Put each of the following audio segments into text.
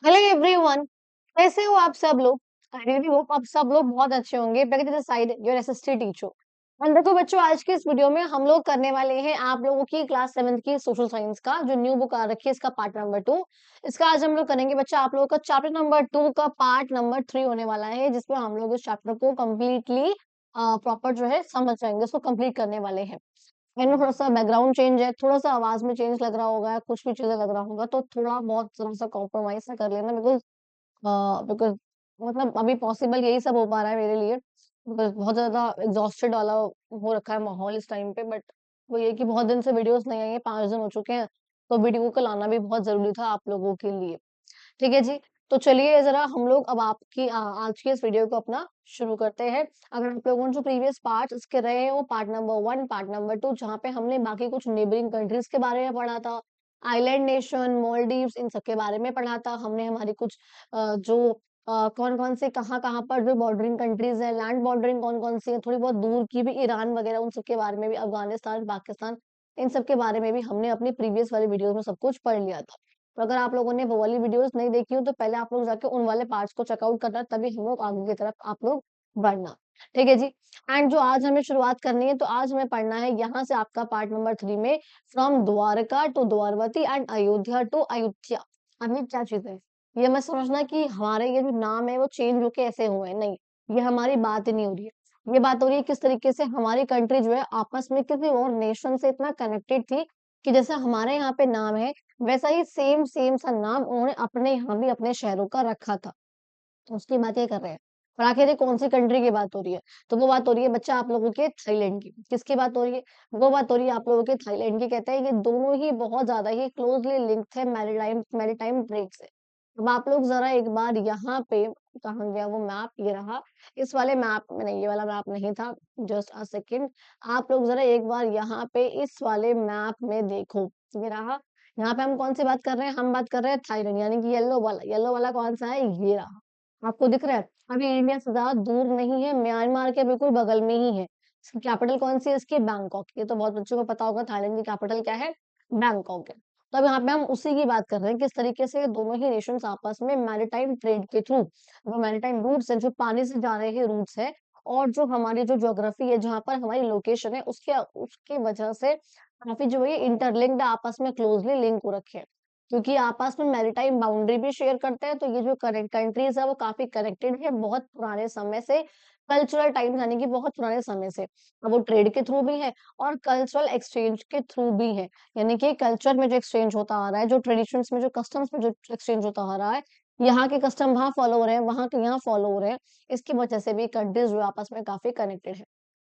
Hello everyone. कैसे हो आप सब लोग? आई रियली होप आप सब लोग बहुत अच्छे होंगे। Back to the side your SST teacher. And देखो बच्चों, आज के इस वीडियो में हम लोग करने वाले हैं आप लोगों की क्लास 7th की सोशल साइंस का जो न्यू बुक आ रखी है, इसका पार्ट नंबर 2। इसका आज हम लोग करेंगे बच्चा आप लोगों का चैप्टर नंबर 2 का पार्ट नंबर 3 होने वाला है, जिसमें हम लोग इस चैप्टर को कम्प्लीटली प्रॉपर जो है समझ जाएंगे, उसको कंप्लीट करने वाले हैं। मैंने थोड़ा-सा बैकग्राउंड चेंज है, थोड़ा-सा आवाज़ में चेंज लग रहा होगा, कुछ भी चीज़ें लग रहा होगा, तो थोड़ा बहुत ज़रा-सा कॉम्प्रोमाइज़ सा कर लेना, बिकॉज़ मतलब अभी पॉसिबल यही सब हो पा रहा है मेरे लिए, बिकॉज़ बहुत ज़्यादा एग्ज़ॉस्टेड वाला हो रखा है माहौल इस टाइम पे। बट वो ये है कि बहुत दिन से वीडियोज़ नहीं आई है, 5 दिन हो चुके हैं, तो वीडियो को लाना भी बहुत ज़रूरी था आप लोगों के लिए। ठीक है जी। तो चलिए ज़रा हम लोग अब आज की इस वीडियो को अपना शुरू करते हैं। अगर आप लोगों ने जो प्रीवियस पार्ट्स इसके रहे हैं वो पार्ट नंबर 1, पार्ट नंबर 2, जहाँ पे हमने बाकी कुछ नेबरिंग कंट्रीज़ के बारे में पढ़ा था, आइलैंड नेशन, मालदीव्स, इन सब के बारे में पढ़ा था। हमने हमारी कुछ जो कौन-कौन से कहाँ-कहाँ पर जो बॉर्डरिंग कंट्रीज़ हैं, लैंड बॉर्डरिंग कौन-कौन सी है, थोड़ी बहुत दूर की भी ईरान वगैरह, उन सब के बारे में भी, अफ़गानिस्तान, पाकिस्तान, इन सब के बारे में भी हमने अपनी प्रीवियस वाली वीडियोज़ में सब कुछ पढ़ लिया था। तो अगर आप लोगों ने वो वाली वीडियोस नहीं देखी हो तो पहले आप लोग जाके उन वाले पार्ट्स को चेकआउट करना, तभी हम लोग आगे की तरफ आप लोग बढ़ना। ठीक है जी। एंड जो आज हमें शुरुआत करनी है, तो आज हमें पढ़ना है यहाँ से आपका पार्ट नंबर 3 में from Dwarka to Dvaravati and Ayodhya to Ayodhya. अब ये क्या चीज है? ये मत समझना कि हमारे ये जो नाम है वो चेंज होके ऐसे हुए हैं, नहीं। ये हमारी बात ही नहीं हो रही है। ये बात हो रही है किस तरीके से हमारी कंट्री जो है आपस में किसी और नेशन से इतना कनेक्टेड थी कि जैसे हमारे यहाँ पे नाम है, वैसा ही सेम सेम सा नाम उन्होंने अपने यहाँ भी अपने शहरों का रखा था। तो उसकी बात ये कर रहे हैं। और आखिर ये कौन सी कंट्री की बात हो रही है? तो वो बात हो रही है बच्चा आप लोगों के थाईलैंड की। किसकी बात हो रही है? वो बात हो रही है आप लोगों के थाईलैंड की। कहते हैं ये दोनों ही बहुत ज्यादा ही क्लोजली लिंक्ड थे मैरीटाइम मैरीटाइम ट्रेड से। अब आप लोग जरा एक बार यहाँ पे, कहाँ गया वो मैप, ये रहा। इस वाले मैप में नहीं, ये वाला मैप नहीं था। Just a second. आप लोग जरा एक बार यहाँ पे इस वाले मैप में देखो। ये रहा। यहाँ पे हम कौन सी बात कर रहे हैं? हम बात कर रहे हैं थाईलैंड, यानी कि येलो वाला कौन सा है? ये रहा। आपको दिख रहा है? अभी इंडिया से ज़्यादा दूर नहीं है, म्यांमार के बिल्कुल बगल में ही है। इसकी कैपिटल कौन-सी है इसकी? बैंकॉक। ये तो बहुत बच्चों को पता होगा, थाईलैंड की कैपिटल क्या है? बैंकॉक है। तो अब यहाँ पे हम उसी की बात कर रहे हैं, किस तरीके से ये दोनों ही नेशंस आपस में मैरीटाइम ट्रेड के थ्रू, जो मैरीटाइम रूट्स हैं, जो पानी से जा रहे हैं रूट्स हैं, और जो हमारी जो ज्योग्राफी है, जहाँ पर हमारी लोकेशन है, उसके उसकी वजह से काफ़ी जो है ये इंटरलिंक्ड आपस में क्लोज़ली लिंक हो रखे हैं। क्योंकि आपस में मैरीटाइम बाउंड्री भी शेयर करते हैं, तो ये जो करेंट कंट्रीज है वो काफी कनेक्टेड है बहुत पुराने समय से, कल्चरल टाइम यानी कि बहुत पुराने समय से। अब वो ट्रेड के थ्रू भी है और कल्चरल एक्सचेंज के थ्रू भी है, यानी कि कल्चर में जो एक्सचेंज होता आ रहा है, जो ट्रेडिशंस में, जो कस्टम्स में जो एक्सचेंज होता आ रहा है, यहाँ के कस्टम वहाँ फॉलो हो रहे हैं, वहाँ के यहाँ फॉलो हो रहे हैं। इसकी वजह से भी कंट्रीज जो आपस में काफी कनेक्टेड है।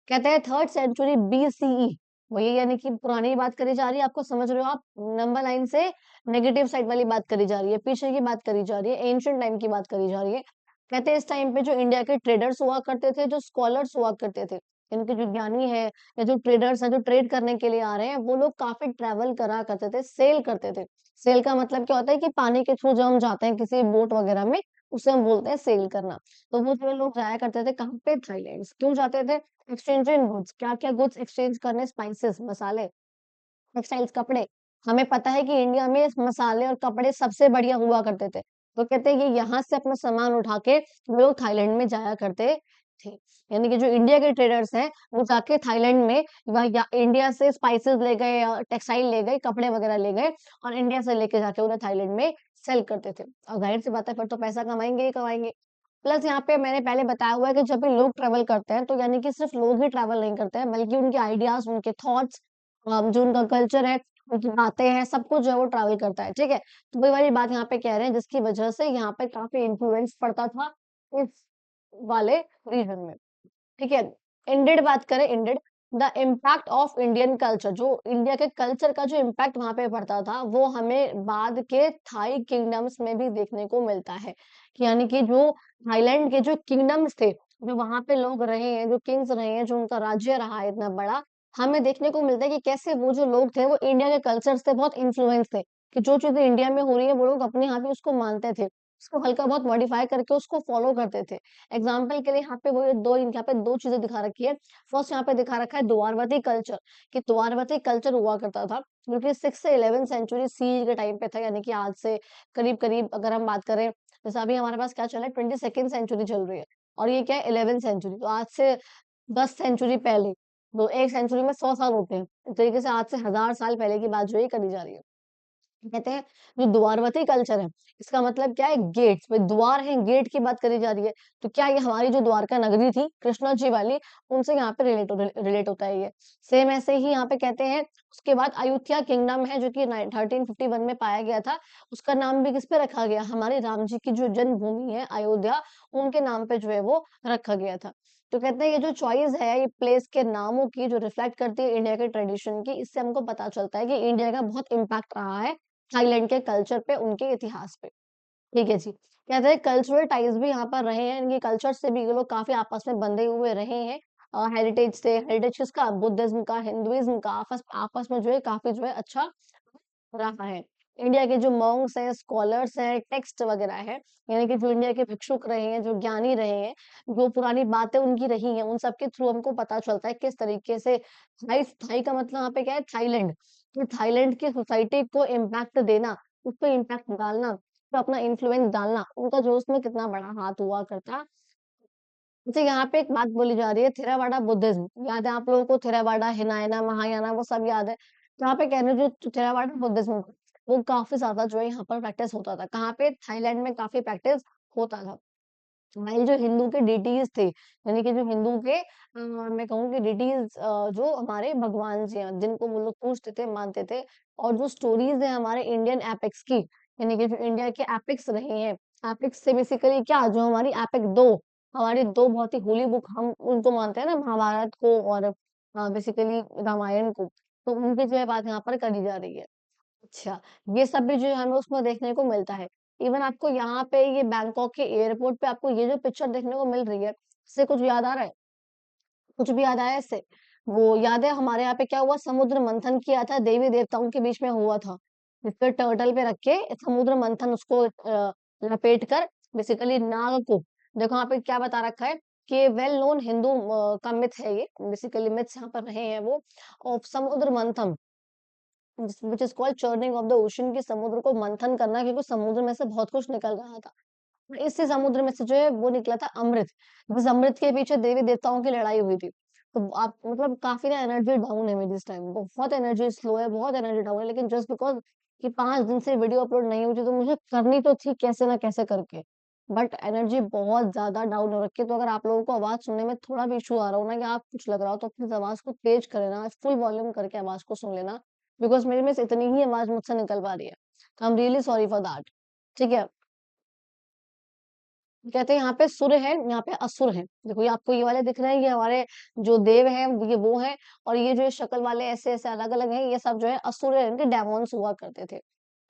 कहते हैं 3rd सेंचुरी बीसीई, वही यानी कि पुरानी बात करी जा रही है, आपको समझ रहे हो आप? नंबर लाइन से नेगेटिव साइड वाली बात करी जा रही है, पीछे की बात करी जा रही है, एंशिएंट टाइम की बात करी जा रही है। कहते हैं इस टाइम पे जो इंडिया के ट्रेडर्स हुआ करते थे, जो स्कॉलर्स हुआ करते थे, इनके जो ज्ञानी है या जो ट्रेडर्स हैं, जो ट्रेड करने के लिए आ रहे हैं, वो लोग काफी ट्रैवल करा करते थे, सेल करते थे। सेल का मतलब क्या होता है कि पानी के थ्रू जब हम जाते हैं किसी बोट वगैरह में, उसे हम बोलते हैं सेल करना। तो वो जो लोग जाया करते थे कहाँ पे? थाईलैंड। क्यों जाते थे? एक्सचेंज इन गुड्स। क्या-क्या गुड्स एक्सचेंज करने? स्पाइसेस, मसाले, टेक्सटाइल्स, कपड़े। हमें पता है कि इंडिया में मसाले और कपड़े सबसे बढ़िया हुआ करते थे। तो कहते हैं कि यहाँ से अपना सामान उठा के वो लोग थाईलैंड में जाया करते थे। यानी कि जो इंडिया के ट्रेडर्स हैं, वो जाके थाईलैंड में या इंडिया से स्पाइसेस ले गए या टेक्सटाइल ले गए, कपड़े वगैरह ले गए, और इंडिया से लेके जाके उन्हें थाईलैंड में सेल करते थे। और ज़ाहिर-सी बात है फिर तो पैसा कमाएँगे ही कमाएँगे। प्लस यहाँ पे मैंने पहले बताया हुआ है कि जब भी लोग ट्रैवल करते हैं, तो यानी कि सिर्फ लोग ही ट्रैवल नहीं करते हैं, बल्कि उनके आइडियाज, उनके थॉट्स, जो उनका कल्चर है, उनकी बातें हैं, सब कुछ जो है वो ट्रैवल करता है। ठीक है? तो वही वाली बात यहाँ पे कह रहे हैं, जिसकी वजह से यहाँ पे काफी इन्फ्लुएंस पड़ता था इस वाले रीजन में। ठीक है? इंडेड बात करें, ended, the impact of Indian culture, जो इंडिया के कल्चर का जो इम्पैक्ट वहां पे पड़ता था, वो हमें बाद के थाई किंगडम्स में भी देखने को मिलता है। कि यानी कि जो थाईलैंड के जो किंगडम्स थे, जो वहां पे लोग रहे हैं, जो किंग्स रहे हैं, जो उनका राज्य रहा है इतना बड़ा, हमें देखने को मिलता है कि कैसे वो जो लोग थे वो इंडिया के कल्चर से बहुत इन्फ्लुएंस थे, कि जो चीजें इंडिया में हो रही है वो लोग अपने यहाँ पे उसको मानते थे। उसको हल्का बहुत मॉडिफाई करके उसको फॉलो करते थे। एग्जाम्पल के लिए यहाँ पे वो यहाँ पे 2 चीज़ें दिखा रखी है। फर्स्ट यहाँ पे दिखा रखा है द्वारवती कल्चर, कि द्वारवती कल्चर हुआ करता था, जो कि 6 से 11th सेंचुरी सीई के टाइम पे था, यानी कि आज से करीब-करीब अगर हम बात करें, जैसे अभी हमारे पास क्या चल रहा है, 22nd सेंचुरी चल रही है और ये क्या है 11th सेंचुरी, तो आज से 10 सेंचुरी पहले, तो 1 सेंचुरी में 100 साल होते हैं। इस तरीके से आज से 1000 साल पहले की बात जो है ये करी जा रही है। कहते हैं जो द्वारवती कल्चर है, इसका मतलब क्या है, गेट्स, भाई द्वार है, गेट की बात करी जा रही है, तो क्या ये हमारी जो द्वारका नगरी थी कृष्णा जी वाली, उनसे यहाँ पे रिलेट होता है ये। सेम ऐसे ही यहाँ पे कहते हैं, उसके बाद अयोध्या किंगडम है जो कि 1351 में पाया गया था, उसका नाम भी किस पे रखा गया, हमारे राम जी की जो जन्मभूमि है अयोध्या, उनके नाम पे जो है वो रखा गया था। तो कहते हैं ये जो चॉइस है ये प्लेस के नामों की जो रिफ्लेक्ट करती है इंडिया के ट्रेडिशन की, इससे हमको पता चलता है कि इंडिया का बहुत इम्पैक्ट रहा है थाईलैंड के कल्चर पे, उनके इतिहास पे। ठीक है जी। कहते हैं कल्चरल टाइज भी यहाँ पर रहे हैं, इनके कल्चर से भी ये लोग काफ़ी आपस में बंधे हुए रहे हैं। हेरिटेज से, हेरिटेज किसका? बुद्धिज़्म का, हिंदुइज़्म का, आपस आपस में जो है काफ़ी जो है अच्छा रहा है। इंडिया के जो मॉन्क्स हैं, स्कॉलर्स हैं, टेक्स्ट वगैरह है, यानी कि जो इंडिया के भिक्षुक रहे हैं, जो ज्ञानी रहे हैं, जो पुरानी बातें उनकी रही हैं, उन सब के थ्रू हमको पता चलता है किस तरीके से थाई थाई का मतलब यहाँ पे क्या है? थाईलैंड। तो थाईलैंड की सोसाइटी को इम्पैक्ट देना, उस पे इम्पैक्ट डालना, तो अपना इन्फ्लुएंस डालना, उनका जो उसमें कितना बड़ा हाथ हुआ करता। अच्छा यहाँ पे एक बात बोली जा रही है, थेरावाडा बुद्धिज्म याद है आप लोगों को? थेरावाडा, हिनायना, महायाना वो सब याद है। तो यहाँ पे कह रहे हैं जो थेरावाडा बुद्धिज्म वो काफी ज्यादा जो है यहाँ पर प्रैक्टिस होता था। कहाँ पे? थाईलैंड में काफी प्रैक्टिस होता था। वही जो हिंदू के डिटीज थे, यानी कि जो हिंदू के मैं कहूँ कि डिटीज, जो हमारे भगवान जी हैं जिनको वो लोग पूजते थे, मानते थे, और जो स्टोरीज है हमारे इंडियन एपिक्स की, यानी कि जो इंडिया के एपिक्स रहे हैं, एपिक्स से बेसिकली क्या, जो हमारी एपिक दो, हमारी दो बहुत ही होली बुक हम उनको मानते हैं ना, महाभारत को और बेसिकली रामायण को, तो उनकी जो है बात यहाँ पर करी जा रही है। अच्छा, ये सब भी जो है हमें उसमें देखने को मिलता है। इवन आपको यहाँ पे ये बैंकॉक के एयरपोर्ट पे आपको ये जो पिक्चर देखने को मिल रही है, इससे कुछ याद आ रहा है? कुछ भी याद आया इससे? वो याद है हमारे यहाँ पे क्या हुआ, समुद्र मंथन किया था, देवी देवताओं के बीच में हुआ था। जिसपे टर्टल पे रख के समुद्र मंथन उसको लपेट कर बेसिकली नाग को, देखो यहाँ पे क्या बता रखा है कि वेल नोन हिंदू का मिथ है ये, बेसिकली मिथ्स यहाँ पर रहे हैं वो, ऑफ समुद्र मंथन, which is called churning of the ocean, की समुद्र को मंथन करना, क्योंकि समुद्र में से बहुत कुछ निकल रहा था। और इसी समुद्र में से जो है वो निकला था अमृत, जिस अमृत के पीछे देवी देवताओं की लड़ाई हुई थी। तो आप मतलब काफी ना एनर्जी डाउन है मेरी इस टाइम, बहुत एनर्जी स्लो है, बहुत एनर्जी डाउन है, लेकिन जस्ट बिकॉज कि 5 दिन से वीडियो अपलोड नहीं हुई थी, तो मुझे करनी तो थी कैसे ना कैसे करके, बट एनर्जी बहुत ज्यादा डाउन हो रखी है। तो अगर आप लोगों को आवाज सुनने में थोड़ा भी इशू आ रहा हो ना, कि आप कुछ लग रहा हो, तो प्लीज आवाज को तेज कर लेना, फुल वॉल्यूम करके आवाज को सुन लेना, बिकॉज मेरे में से इतनी ही आवाज मुझसे निकल पा रही है, तो I am really sorry for that. ठीक है। कहते हैं यहाँ पे सुर है, यहाँ पे असुर है। देखो ये आपको ये वाले दिख रहे हैं, ये हमारे जो देव हैं ये वो हैं, और ये जो शक्ल वाले ऐसे ऐसे अलग अलग हैं, ये सब जो है असुर है, इनके डेमोन्स हुआ करते थे।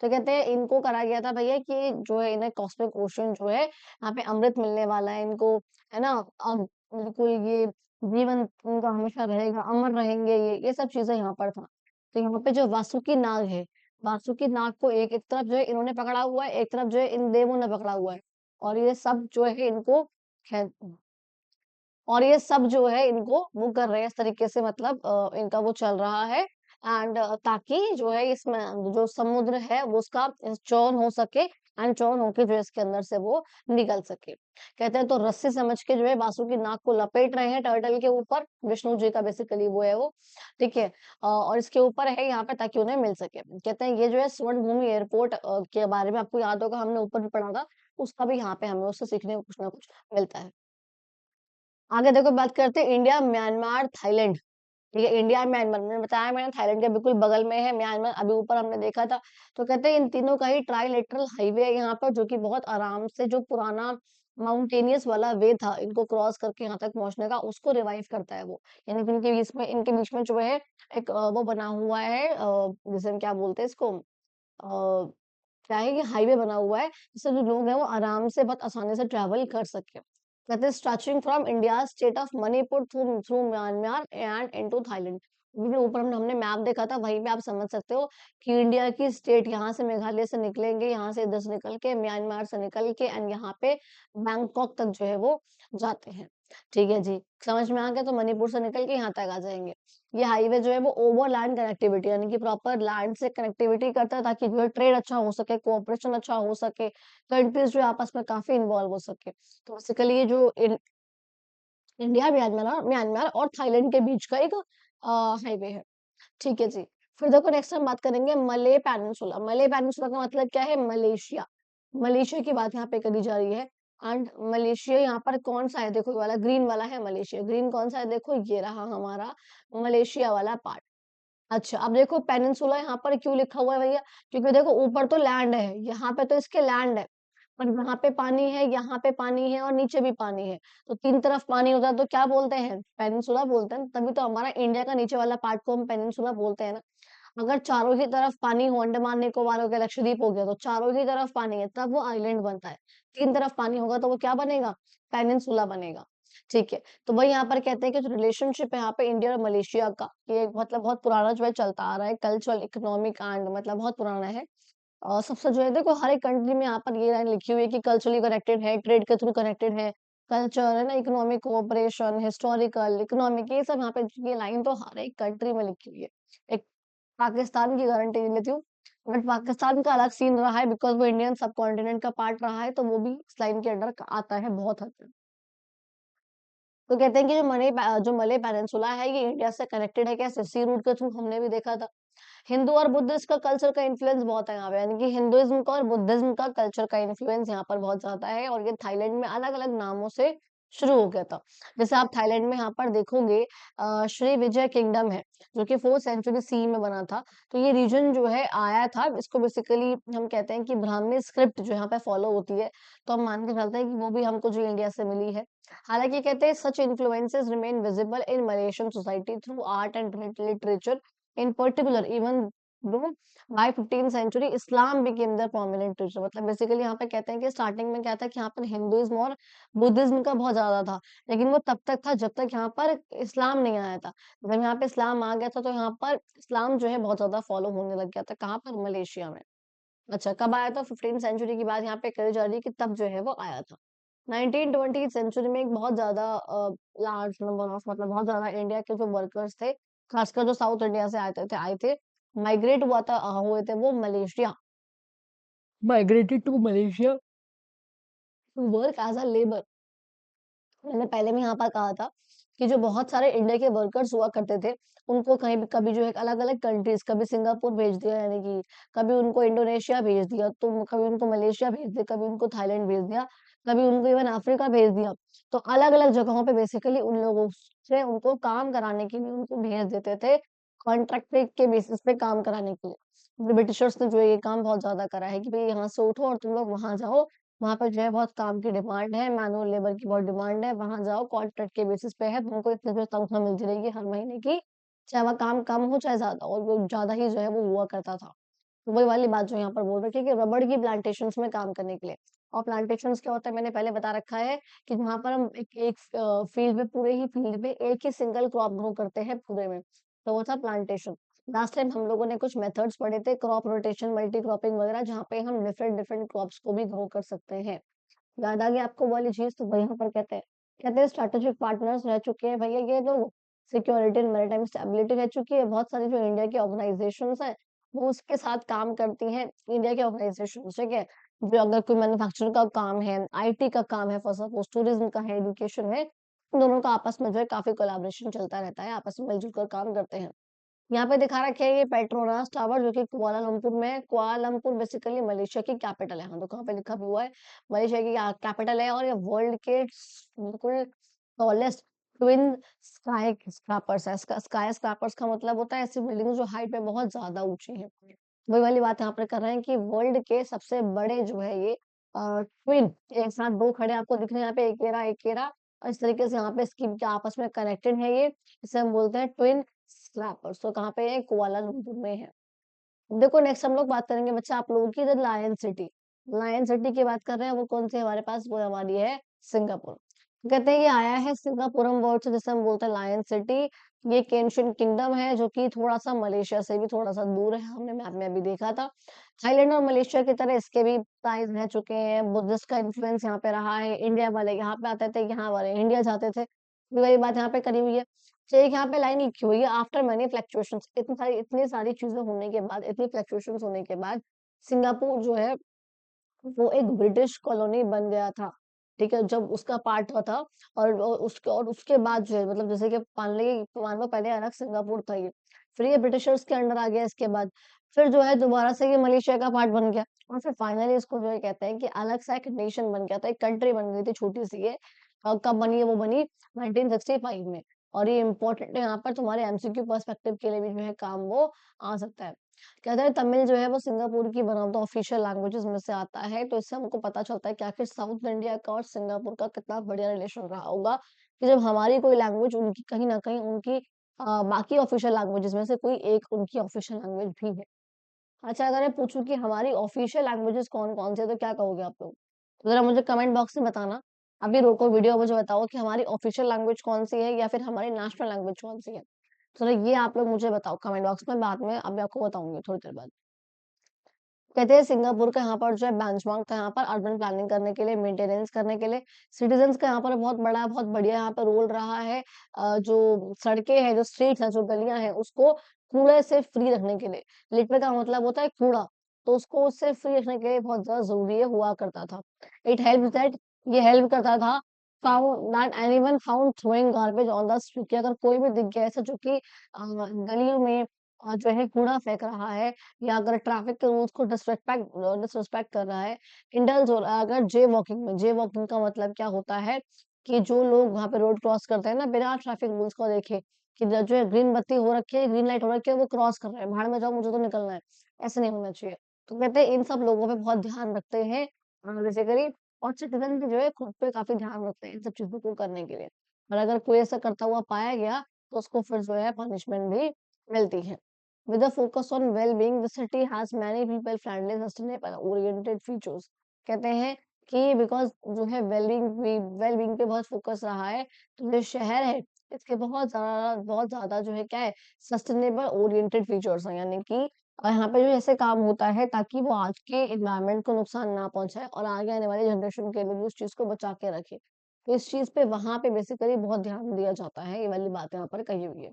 तो कहते हैं इनको करा गया था भैया कि जो है इन्हें कॉस्मिक ओशन जो है यहाँ पे अमृत मिलने वाला है इनको, है ना? अब बिल्कुल ये जीवन इनका हमेशा रहेगा, अमर रहेंगे, ये सब चीजें यहाँ पर था। तो यहाँ पे जो वासुकी नाग है, वासुकी नाग को एक तरफ जो है इन्होंने पकड़ा हुआ है, एक तरफ जो है इन देवों ने पकड़ा हुआ है, और ये सब जो है इनको खे और ये सब जो है इनको वो कर रहे हैं इस तरीके से, मतलब इनका वो चल रहा है, एंड ताकि जो है इसमें जो समुद्र है वो उसका चौन हो सके, एंड चौन होके जो है इसके अंदर से वो निकल सके। कहते हैं तो रस्सी समझ के जो है बासुकी नाग को लपेट रहे हैं टर्टल के ऊपर, विष्णु जी का बेसिकली वो है वो। ठीक है। और इसके ऊपर है यहाँ पे ताकि उन्हें मिल सके। कहते हैं ये जो है स्वर्ण भूमि एयरपोर्ट के बारे में आपको याद होगा, हमने ऊपर भी पढ़ा था, उसका भी यहाँ पे हमें उससे सीखने को कुछ ना कुछ मिलता है। आगे देखो बात करते हैं इंडिया, म्यांमार, थाईलैंड। ठीक है, इंडिया, म्यांमार, मैंने बताया मैंने थाईलैंड के बिल्कुल बगल में है म्यांमार, अभी ऊपर हमने देखा था। तो कहते हैं इन तीनों का ही ट्राइलेटरल हाईवे है यहाँ पर, जो कि बहुत आराम से जो पुराना माउंटेनियस वाला वे था इनको क्रॉस करके यहाँ तक पहुंचने का, उसको रिवाइव करता है वो। यानी कि इनके बीच में जो है एक वो बना हुआ है, जैसे हम क्या बोलते हैं इसको, क्या है कि हाईवे बना हुआ है, जिससे जो लोग हैं वो आराम से बहुत आसानी से ट्रैवल कर सके। कहते हैं stretching from India state of Manipur through through Myanmar and into Thailand. बिल्कुल ऊपर हमने मैप देखा था, वहीं पे आप समझ सकते हो कि इंडिया की स्टेट यहाँ से मेघालय से निकलेंगे, यहाँ से इधर से निकल के म्यांमार से निकल के एंड यहाँ पे बैंकॉक तक जो है वो जाते हैं। ठीक है जी, समझ में आ गया? तो मणिपुर से निकल के यहाँ तक आ जाएंगे। ये हाईवे जो है वो ओवरलैंड कनेक्टिविटी यानी कि प्रॉपर लैंड से कनेक्टिविटी करता है, ताकि जो है ट्रेड अच्छा हो सके, कोऑपरेशन अच्छा हो सके, कंट्रीज जो है आपस में काफी इन्वॉल्व हो सके। तो बेसिकली ये जो इंडिया, म्यांमार और थाईलैंड के बीच का एक हाईवे है। ठीक है जी। फिर देखो नेक्स्ट हम बात करेंगे मले पेनिनसुला। मले पेनिनसुला का मतलब क्या है? मलेशिया। मलेशिया की बात यहाँ पे करी जा रही है। एंड मलेशिया यहाँ पर कौन सा है? देखो ये वाला ग्रीन वाला है मलेशिया। ग्रीन कौन सा है? देखो ये रहा हमारा मलेशिया वाला पार्ट। अच्छा, अब देखो पेनिनसुला यहाँ पर क्यों लिखा हुआ है भैया? क्योंकि देखो ऊपर तो लैंड है, यहाँ पे तो इसके लैंड है, पर यहाँ पे पानी है, यहाँ पे पानी है और नीचे भी पानी है। तो तीन तरफ पानी होता है तो क्या बोलते हैं? पेनिनसुला बोलते हैं। तभी तो हमारा इंडिया का नीचे वाला पार्ट को हम पेनिनसुला बोलते हैं ना। अगर चारों ही तरफ पानी हो, अंडमान निकोबार हो गया, लक्षद्वीप हो गया, तो चारों ही तरफ पानी है तब वो आइलैंड बनता है। तीन तरफ पानी होगा तो वो क्या बनेगा? पेनिनसुला बनेगा। ठीक है, तो वही यहाँ पर कहते हैं कि जो रिलेशनशिप है यहाँ पे इंडिया और मलेशिया का, ये मतलब बहुत पुराना जो है चलता आ रहा है, कल्चरल इकोनॉमिक एंड मतलब बहुत पुराना है। और सबसे जो है देखो हर एक कंट्री में यहाँ पर ये लाइन लिखी हुई है कि कल्चरली कनेक्टेड है, ट्रेड के थ्रू कनेक्टेड है, कल्चर है ना, इकोनॉमिक कोऑपरेशन, हिस्टोरिकल, इकोनॉमिक, ये सब यहाँ पे ये लाइन तो हर एक कंट्री में लिखी हुई है। एक पाकिस्तान की गारंटी नहीं लेती हूँ, बट पाकिस्तान का अलग सीन रहा है बिकॉज वो इंडियन सब कॉन्टिनेंट का पार्ट रहा है, तो वो भी इस लाइन के अंडर आता है बहुत हद तक। तो कहते हैं कि जो मले पेनिनसुला है ये इंडिया से कनेक्टेड है कैसे? सी रूट के थ्रू, हमने भी देखा था। हिंदू और बुद्धिस्ट का कल्चर का इन्फ्लुएंस बहुत है यहाँ पे, यानी कि हिंदुइज्म का और बुद्धिज्म का कल्चर का इन्फ्लुएंस यहाँ पर बहुत ज्यादा है, और ये थाईलैंड में अलग अलग नामों से शुरू हो गया था। जैसे आप थाईलैंड में यहाँ पर देखोगे श्री विजय किंगडम है, जो कि 4th सेंचुरी सी में बना था। तो ये रीजन जो है आया था, इसको बेसिकली हम कहते हैं कि ब्राह्मी स्क्रिप्ट जो यहाँ पे फॉलो होती है, तो हम मान के चलते हैं कि वो भी हमको जो इंडिया से मिली है। हालांकि कहते हैं such influences remain visible in Malaysian society through art and literature in particular even though by 15th century Islam became the prominent religion। मतलब बेसिकली यहाँ पे कहते हैं कि स्टार्टिंग में क्या था कि यहाँ पर हिंदुइज्म और बुद्धिज्म का बहुत ज्यादा था, लेकिन वो तब तक था जब तक यहाँ पर इस्लाम नहीं आया था। जब यहाँ पे इस्लाम आ गया था तो यहाँ पर इस्लाम जो है बहुत ज्यादा फॉलो होने लग गया था। कहाँ पर? मलेशिया में। अच्छा, कब आया था? 15th सेंचुरी की बात यहाँ पे करी जा रही है कि तब जो है वो आया था। 1920 सेंचुरी में एक बहुत ज्यादा लार्ज नंबर ऑफ मतलब बहुत ज्यादा इंडिया के जो वर्कर्स थे, खासकर जो साउथ इंडिया से आए थे, माइग्रेट हुए थे वो Malaysia, migrated to Malaysia to work as a labour. मैंने पहले भी यहाँ पर कहा था कि जो बहुत सारे इंडिया के वर्कर्स हुआ करते थे, उनको कहीं भी कभी जो है अलग अलग कंट्रीज, कभी सिंगापुर भेज दिया, यानी कि कभी उनको इंडोनेशिया भेज दिया, तो कभी उनको मलेशिया भेज दिया, कभी उनको थाईलैंड भेज दिया, कभी उनको इवन अफ्रीका भेज दिया। तो अलग अलग जगहों पे बेसिकली उन लोगों से उनको काम कराने के लिए उनको भेज देते थे, कॉन्ट्रैक्ट के बेसिस पे काम कराने के लिए। ब्रिटिशर्स ने जो है ये काम बहुत ज्यादा करा है कि भाई यहाँ से उठो और तुम लोग वहां जाओ, वहां पर जो है बहुत काम की डिमांड है, मैनुअल लेबर की बहुत डिमांड है, वहां जाओ, कॉन्ट्रैक्ट के बेसिस पे है, तुमको इतने जो तनख्वाह मिलती रहेगी हर महीने की, चाहे वह काम कम हो चाहे ज्यादा, और वो ज्यादा ही जो है वो हुआ करता था। तो वही वाली बात जो यहाँ पर बोल रहे थे कि रबड़ की प्लांटेशंस में काम करने के लिए। और प्लांटेशंस क्या होता है मैंने पहले बता रखा है कि वहां पर हम एक फील्ड में, पूरे ही फील्ड में एक ही सिंगल क्रॉप ग्रो करते हैं पूरे में, तो वो था प्लांटेशन। लास्ट टाइम हम लोगों ने कुछ मेथड्स पढ़े थे, क्रॉप रोटेशन, मल्टी क्रॉपिंग वगैरह, जहाँ पे हम डिफरेंट डिफरेंट क्रॉप्स को भी ग्रो कर सकते हैं। याद आ गया आपको वाली चीज? तो वही यहाँ पर कहते हैं स्ट्रेटेजिक पार्टनर्स रह चुके हैं भैया ये लोग, सिक्योरिटी एंड मैरिटाइम स्टेबिलिटी रह चुकी है। बहुत सारी जो इंडिया की ऑर्गेनाइजेशंस है वो उसके साथ काम करती हैं, इंडिया की ऑर्गेनाइजेशन, ठीक है। जो अगर कोई मैन्युफैक्चरिंग का काम है, आईटी का काम है, फॉर सपोज टूरिज्म का है, एजुकेशन है, इन दोनों का आपस में जो है काफी कोलैबोरेशन चलता रहता है, आपस में मिलजुल कर काम करते हैं। यहाँ पे दिखा रखे है ये पेट्रोनास टावर, जो कि कुआलालंपुर में है। कुआलालंपुर बेसिकली मलेशिया की कैपिटल है। हाँ, तो कहाँ पे लिखा भी हुआ है? मलेशिया की कैपिटल है, और ये वर्ल्ड के बिल्कुल टॉलेस्ट ट्विन स्काई स्क्रैपर्स है। स्काई स्क्रैपर्स का मतलब होता है ऐसी बिल्डिंग जो हाइट पे बहुत ज्यादा ऊंची है। वही वाली बात यहाँ पर कर रहे हैं कि वर्ल्ड के सबसे बड़े जो है ये ट्विन, एक साथ दो खड़े आपको दिख रहे हैं यहाँ पे, एक एरा एक एरा, और इस तरीके से यहाँ पे स्कीम के आपस में कनेक्टेड है ये, इसे हम बोलते हैं ट्विन स्क्रैपर्स। तो कहाँ पे है? कुआलालंपुर में है। देखो नेक्स्ट हम लोग बात करेंगे बच्चा आप लोगों की, लायन सिटी। लायन सिटी की बात कर रहे हैं, वो कौन सी हमारे पास? वो हमारी है सिंगापुर। कहते हैं ये आया है सिंगापुरम वर्ड से, जैसे हम बोलते हैं लायन सिटी। ये एक एंशिएंट किंगडम है जो कि थोड़ा सा मलेशिया से भी थोड़ा सा दूर है, हमने मैप में अभी देखा था। थाईलैंड और मलेशिया की तरह इसके भी टाइज रह चुके हैं, बुद्धिस्ट का इन्फ्लुएंस यहाँ पे रहा है, इंडिया वाले यहाँ पे आते थे, यहाँ वाले इंडिया जाते थे, ये वाली बात यहाँ पे करी हुई है। तो एक यहाँ पे लाइन लिखी हुई है, आफ्टर मनी फ्लक्चुएशंस, इतनी सारी चीजें होने के बाद, इतनी फ्लक्चुएशंस होने के बाद सिंगापुर जो है वो एक ब्रिटिश कॉलोनी बन गया था। ठीक है, जब उसका पार्ट हुआ था। और उसके बाद जो है, मतलब जैसे कि मान लो पहले अलग सिंगापुर था ये, फिर ये ब्रिटिशर्स के अंडर आ गया इसके बाद, फिर जो है दोबारा से ये मलेशिया का पार्ट बन गया, और फिर फाइनली इसको जो है कहते हैं कि अलग सा एक नेशन बन गया था, एक कंट्री बन गई थी छोटी सी ये। कब बनी है? वो बनी 1965 में। और ये इम्पोर्टेंट है, यहाँ पर तुम्हारे एमसीक्यू पर्सपेक्टिव के लिए भी जो है काम वो आ सकता है। कहते हैं तमिल जो है वो सिंगापुर की one of the official languages में से आता है, तो इससे हमको पता चलता है कि आखिर साउथ इंडिया का और सिंगापुर का कितना बढ़िया रिलेशन रहा होगा, कि जब हमारी कोई लैंग्वेज उनकी कहीं ना कहीं उनकी बाकी ऑफिशियल लैंग्वेजेस में से कोई एक उनकी ऑफिशियल लैंग्वेज भी है। अच्छा, अगर मैं पूछूं कि हमारी ऑफिशियल लैंग्वेजेस कौन कौन से, तो क्या कहोगे आप लोग? तो जरा मुझे कमेंट बॉक्स में बताना। अभी रोको वीडियो, मुझे बताओ कि हमारी ऑफिशियल लैंग्वेज कौन सी है या फिर हमारी नेशनल लैंग्वेज कौन सी है। तो ये आप लोग मुझे बताओ कमेंट बॉक्स में, बाद में अभी आपको बताऊंगी थोड़ी देर बाद। कहते हैं सिंगापुर का यहाँ पर जो है बेंचमार्क का यहाँ पर अर्बन प्लानिंग करने के लिए, मेंटेनेंस करने के लिए, सिटीजन्स का यहाँ पर बहुत बड़ा बहुत बढ़िया यहाँ पर रोल रहा है। जो सड़कें हैं, जो स्ट्रीट्स हैं, जो गलियां हैं, उसको कूड़े से फ्री रखने के लिए, लिटर का मतलब होता है कूड़ा, तो उसको उससे फ्री रखने के लिए बहुत ज्यादा जरूरी है हुआ करता था। इट हेल्प दैट, ये हेल्प करता था found that anyone found throwing garbage on the street, कि अगर कोई भी दिख गया ऐसा जो कि गलियों में जो है कूड़ा फेंक रहा है, या अगर ट्रैफिक के रूल्स को डिसरिस्पेक्ट कर रहा है, इंडल्ज हो रहा है, अगर जे वॉकिंग में, जे वॉकिंग का मतलब क्या होता है कि जो लोग वहां पे रोड क्रॉस करते हैं ना बिना ट्रैफिक रूल्स को देखे, कि जो है ग्रीन बत्ती हो रखी है, ग्रीन लाइट हो रखी है, वो क्रॉस कर रहे हैं, भाड़ में जाओ मुझे तो निकलना है, ऐसे नहीं होना चाहिए। तो कहते हैं इन सब लोगों पे बहुत ध्यान रखते हैं बेसिकली, और सिटीजन भी जो है खुद पे काफी ध्यान रखते हैं इन सब चीजों को करने के लिए। और अगर कोई ऐसा करता हुआ पाया गया तो उसको फिर जो है पनिशमेंट भी मिलती है। With a focus on well-being, the city has many people-friendly, sustainable oriented features. कहते हैं कि बिकॉज जो है वेलबींग पे बहुत फोकस रहा है, तो जो शहर है इसके बहुत ज्यादा जो है क्या है, सस्टेनेबल ओरिएंटेड फीचर्स हैं, यानी कि यहाँ पे जो ऐसे काम होता है ताकि वो आज के इन्वायरमेंट को नुकसान ना पहुंचाए और आगे आने वाली जनरेशन के लिए भी उस चीज को बचा के रखे। तो इस चीज पे वहां पे बेसिकली बहुत ध्यान दिया जाता है, ये वाली बात यहाँ पर कही हुई है।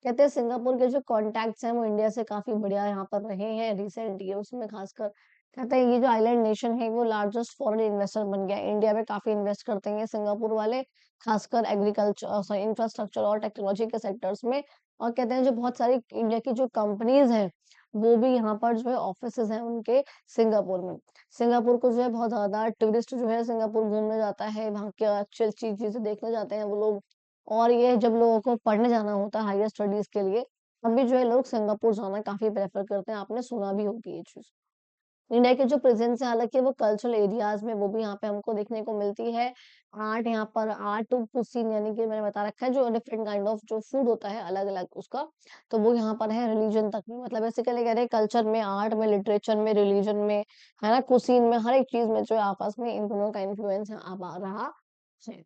कहते हैं सिंगापुर के जो कॉन्टैक्ट्स हैं वो इंडिया से काफी बढ़िया यहाँ पर रहे हैं रिसेंट ईयर्स में खासकर। कहते हैं ये जो आइलैंड नेशन है वो लार्जेस्ट फॉरेन इन्वेस्टर बन गया है, इंडिया में काफी इन्वेस्ट करते हैं ये सिंगापुर वाले, खासकर एग्रीकल्चर सॉरी इंफ्रास्ट्रक्चर और टेक्नोलॉजी के सेक्टर्स में। और कहते हैं जो बहुत सारी इंडिया की जो कंपनीज हैं वो भी यहाँ पर जो है ऑफिसेज हैं उनके सिंगापुर में। सिंगापुर को जो है बहुत ज्यादा टूरिस्ट जो है सिंगापुर घूमने जाता है, वहाँ के अच्छी अच्छी चीजें देखने जाते हैं वो लोग। और ये जब लोगों को पढ़ने जाना होता है हायर स्टडीज के लिए, तब भी जो है लोग सिंगापुर जाना काफी प्रेफर करते हैं, आपने सुना भी होगी ये चीज। इंडिया के जो प्रेजेंस है हालांकि वो कल्चरल एरियाज में वो भी यहाँ पे हमको देखने को मिलती है। आर्ट, यहाँ पर आर्ट टू कुसीन, यानी कि मैंने बता रखा है जो डिफरेंट काइंड ऑफ जो फूड होता है अलग अलग उसका, तो वो यहाँ पर है। रिलीजन तक में, मतलब बेसिकली कह रहे हैं कल्चर में, आर्ट में, लिटरेचर में, रिलीजन में, है ना, कुसीन में, हर एक चीज में जो है आपस में इन दोनों का इन्फ्लुएंस अब आ रहा है।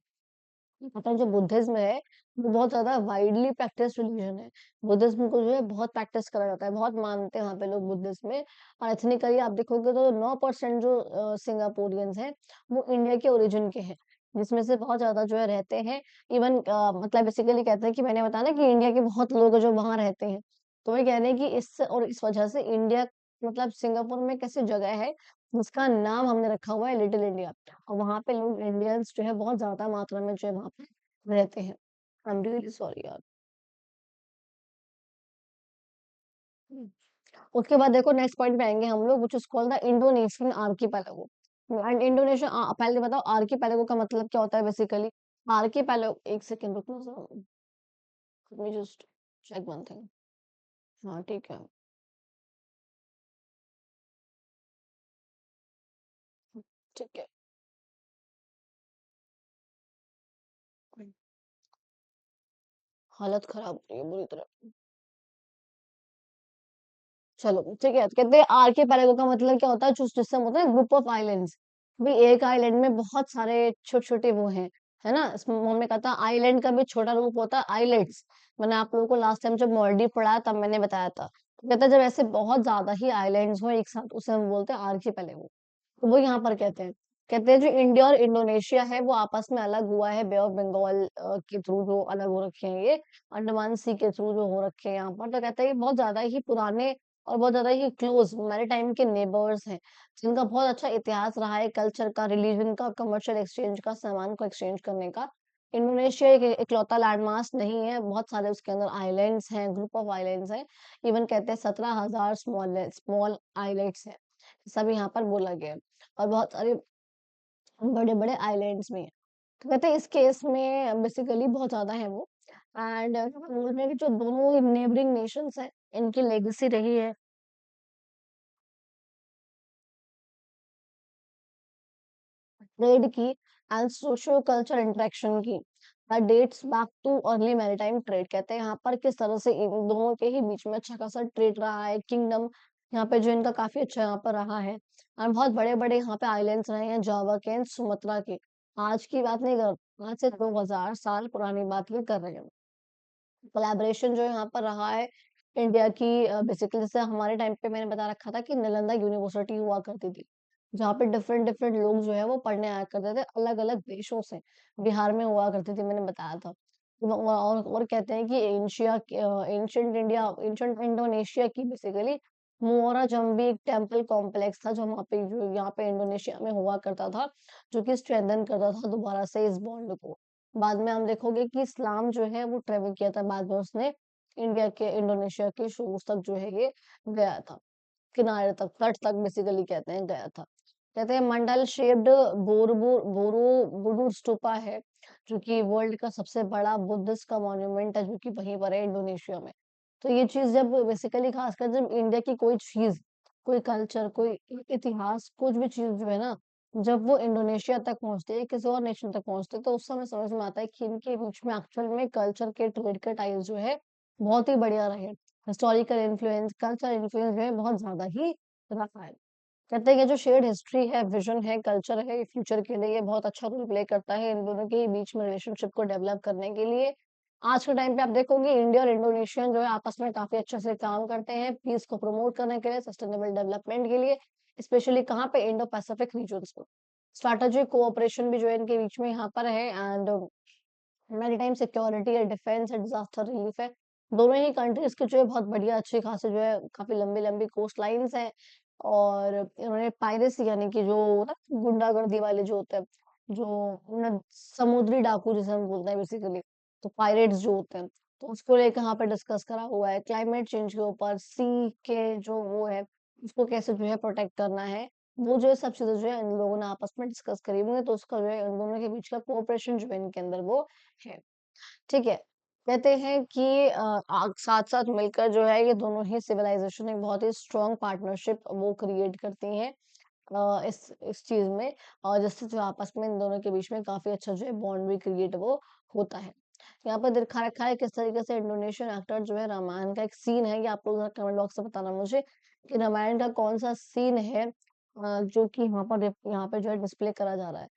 पता है जो बुद्धिज्म है वो बहुत ज्यादा वाइडली प्रैक्टिस रिलीजन है। बुद्धिज्म को जो है बहुत प्रैक्टिस करा जाता है, बहुत मानते हैं वहाँ पे लोग बुद्धिज्म में। और एथनिकली आप देखोगे तो 9% जो सिंगापोरियंस हैं वो इंडिया के ओरिजिन के हैं, जिसमें से बहुत ज्यादा जो है रहते हैं। इवन मतलब बेसिकली कहते हैं कि मैंने बताया ना कि इंडिया के बहुत लोग हैं जो वहां रहते हैं, तो वही कह रहे हैं कि इस वजह से इंडिया, मतलब सिंगापुर में कैसी जगह है जिसका नाम हमने रखा हुआ है लिटिल इंडिया, और वहां पे लोग इंडियंस जो है बहुत ज्यादा मात्रा में जो है वहां पे रहते हैं। आई एम रियली सॉरी यार। हम्म। उसके बाद देखो नेक्स्ट पॉइंट पे आएंगे हम लोग, which is called the Indonesian archipelago. And Indonesia, पहले बताओ आर्कीपेलागो का मतलब क्या होता है बेसिकली। आर्कीपेलागो, एक सेकंड रुकना जरा, let me just check one thing. हाँ ठीक है। ठीक है। हालत खराब हो रही है बुरी तरह। चलो ठीक है, कहते हैं आर्कीपेलागो का मतलब क्या होता है, जो जिससे हम होता है ग्रुप ऑफ आइलैंड्स। भी एक आइलैंड में बहुत सारे छोटे छोटे वो हैं, है ना? इसमें हमने कहा था आइलैंड का भी छोटा रूप होता है आइलेट्स। मैंने आप लोगों को लास्ट टाइम जब मालदीव पढ़ाया तब मैंने बताया था। तो कहता है जब ऐसे बहुत ज़्यादा ही आइलैंड्स हों एक साथ उसे हम बोलते हैं आर्चिपेलागो। तो वो यहाँ पर कहते हैं। कहते हैं जो इंडिया और इंडोनेशिया है वो आपस में अलग हुआ है बे ऑफ बंगाल के थ्रू जो अलग हो रखे हैं ये, अंडमान सी के थ्रू जो हो रखे हैं यहाँ पर। तो कहते हैं ये बहुत ज़्यादा ही पुराने और बहुत ज़्यादा ही क्लोज़ मैरीटाइम के नेबर्स हैं, जिनका बहुत अच्छा इतिहास रहा है कल्चर का, रिलीजन का, कमर्शियल एक्सचेंज का, सामान को एक्सचेंज करने का। इंडोनेशिया एक इकलौता लैंडमास नहीं है, बहुत सारे उसके अंदर आइलैंड्स हैं, ग्रुप ऑफ आइलैंड्स हैं। इवन कहते हैं 17,000 स्मॉल आइलैंड्स हैं। सब यहाँ पर बोला गया है और बहुत सारे बड़े-बड़े आइलैंड्स भी हैं। तो कहते हैं इस केस में बेसिकली बहुत ज़्यादा है वो एंड बोल रहे हैं कि जो दोनों नेबरिंग नेशंस हैं, इनकी लेगेसी रही है ट्रेड की एंड सोशो कल्चर इंटरेक्शन की that dates back to early maritime trade. कहते हैं यहाँ पर किस तरह से इन दोनों के ही बीच में अच्छा खासा ट्रेड रहा है, किंगडम यहाँ पे जो इनका काफी अच्छा यहाँ पर रहा है और बहुत बड़े बड़े यहाँ पे आइलैंड्स रहे हैं जावा के एंड सुमात्रा के। आज की बात नहीं कर, आज से 2000 साल पुरानी बात ये कर रहे हैं। कोलैबोरेशन जो यहाँ पर रहा है इंडिया की बेसिकली जैसे हमारे टाइम पे मैंने बता रखा था कि नालंदा यूनिवर्सिटी हुआ करती थी, जहाँ पे डिफरेंट डिफरेंट लोग जो है वो पढ़ने आया करते थे अलग अलग देशों से। बिहार में हुआ करती थी मैंने बताया था। और कहते हैं कि एंशियंट इंडिया एंशियंट इंडोनेशिया की बेसिकली मोरा जम्बी एक टेम्पल कॉम्प्लेक्स था जो वहाँ पे जो यहाँ पे इंडोनेशिया में हुआ करता था, जो कि स्ट्रेंथन करता था दोबारा से इस बॉन्ड को। बाद में हम देखोगे कि इस्लाम जो है वो ट्रेवल किया था, बाद में उसने इंडिया के इंडोनेशिया के शोर्स तक जो है ये गया था, किनारे तक तट तक बेसिकली कहते हैं गया था। कहते हैं मंडल शेप्ड बोरोबुडुर स्तूपा है, जो कि वर्ल्ड का सबसे बड़ा बुद्धिस्ट का मॉन्यूमेंट है, जो कि वहीं पर है इंडोनेशिया में। तो ये चीज जब बेसिकली खासकर जब इंडिया की कोई चीज, कोई कल्चर, कोई इतिहास, कुछ भी चीज जो है ना, जब वो इंडोनेशिया तक पहुंचती है, किसी और नेशन तक पहुंचती है, तो उस समय समझ में आता है कि इनके बीच में एक्चुअल में कल्चर के ट्रेड के टाइल्स जो है बहुत ही बढ़िया रहे। हिस्टोरिकल इन्फ्लुएंस, कल्चर इन्फ्लुएंस जो है बहुत ज्यादा ही रहा है। कहते हैं ये जो शेयर्ड हिस्ट्री है, विजन है, कल्चर है, फ्यूचर के लिए ये बहुत अच्छा रोल प्ले करता है इन दोनों के बीच में रिलेशनशिप को डेवलप करने के लिए। आज के टाइम पे आप देखोगे इंडिया और इंडोनेशियन जो है आपस में काफी अच्छे से काम करते हैं पीस को प्रमोट करने के लिए, सस्टेनेबल डेवलपमेंट के लिए, स्पेशली कहाँ पे इंडो पैसिफिक रीजन में। स्ट्रैटेजिक कोऑपरेशन भी जो है इनके बीच में यहाँ पर है एंड मैरीटाइम सिक्योरिटी है, डिफेंस है, डिजास्टर रिलीफ है। दोनों ही कंट्रीज के जो है बहुत बढ़िया अच्छे खासे जो है काफी लंबी लंबी कोस्ट लाइन्स हैं और इन्होंने पायरेसी यानी कि जो ना गुंडागर्दी वाले जो होते हैं, जो समुद्री डाकू जिसे हम बोलते हैं बेसिकली, तो पायरेट्स जो होते हैं, तो उसको लेकर यहाँ पे डिस्कस करा हुआ है। क्लाइमेट चेंज के ऊपर सी के जो वो है उसको कैसे जो है प्रोटेक्ट करना है, वो जो है सब चीजें जो है इन लोगों ने आपस में डिस्कस करी हुई है, तो उसका जो है इन दोनों के बीच का कोऑपरेशन जो है इनके अंदर वो है। ठीक है। कहते हैं कि साथ-साथ मिलकर जो है ये दोनों ही सिविलाइजेशन एक बहुत ही स्ट्रॉन्ग पार्टनरशिप वो क्रिएट करती हैं इस चीज में और जिससे जो आपस में इन दोनों के बीच में काफी अच्छा जो है बॉन्ड भी क्रिएट वो होता है। यहाँ पर दिखा रखा है किस तरीके से इंडोनेशियन एक्टर जो है रामायण का एक सीन है, ये आप लोग कमेंट बॉक्स में बताना मुझे कि रामायण का कौन सा सीन है जो कि यहाँ पे जो है डिस्प्ले करा जा रहा है।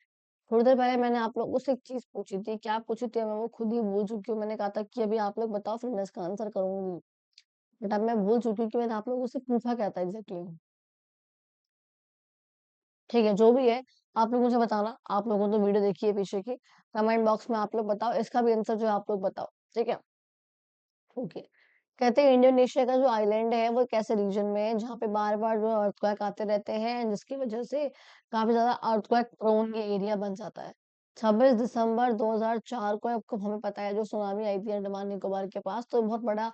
थोड़ी देर पहले मैंने आप लोगों से एक चीज़ पूछी थी, क्या पूछी थी मैं वो खुद ही भूल चुकी हूँ। मैंने कहा था कि अभी आप लोग बताओ फिर मैं इसका आंसर करूँगी। बट अब मैं भूल चुकी हूँ कि मैंने आप लोगों से पूछा क्या था एग्ज़ैक्टली। ठीक है, जो भी है आप लोग मुझे बताना। आप लोगों ने तो वीडियो देखी है पीछे की। कमेंट बॉक्स में आप लोग बताओ, इसका भी आंसर जो है आप लोग बताओ। ठीक है? ओके। कहते हैं इंडोनेशिया का जो आइलैंड है वो एक ऐसे रीजन में है जहाँ पे बार-बार जो अर्थक्वेक आते रहते हैं जिसकी वजह से काफ़ी ज़्यादा अर्थक्वेक प्रोन ये एरिया बन जाता है। 26 दिसंबर 2004 को आपको हमें पता है जो सुनामी आई थी अंडमान निकोबार के पास, तो बहुत बड़ा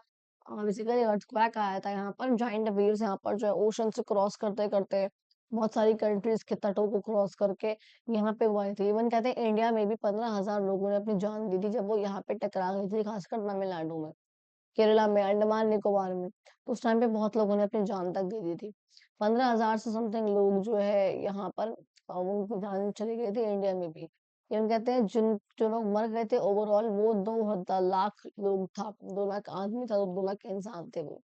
बेसिकली अर्थक्वेक आया था यहाँ पर। जायंट वेव्स यहाँ पर जो है ओशन से क्रॉस करते-करते बहुत सारी कंट्रीज के तटों को क्रॉस करके यहाँ पे वो आई थी। इवन कहते हैं इंडिया में भी 15,000 लोगों ने अपनी जान दी थी जब वो यहाँ पे टकरा गई थी, खासकर तमिलनाडु में। केरला में, अंडमान निकोबार में, तो उस टाइम पे बहुत लोगों ने अपनी जान तक दे दी थी। 15,000 से समथिंग लोग जो है यहाँ पर उनकी जान चली गई थी इंडिया में भी। ये हम कहते हैं जिन जो लोग मर गए थे ओवरऑल वो 2 लाख लोग था, 2 लाख आदमी था, 2 लाख इंसान थे वो।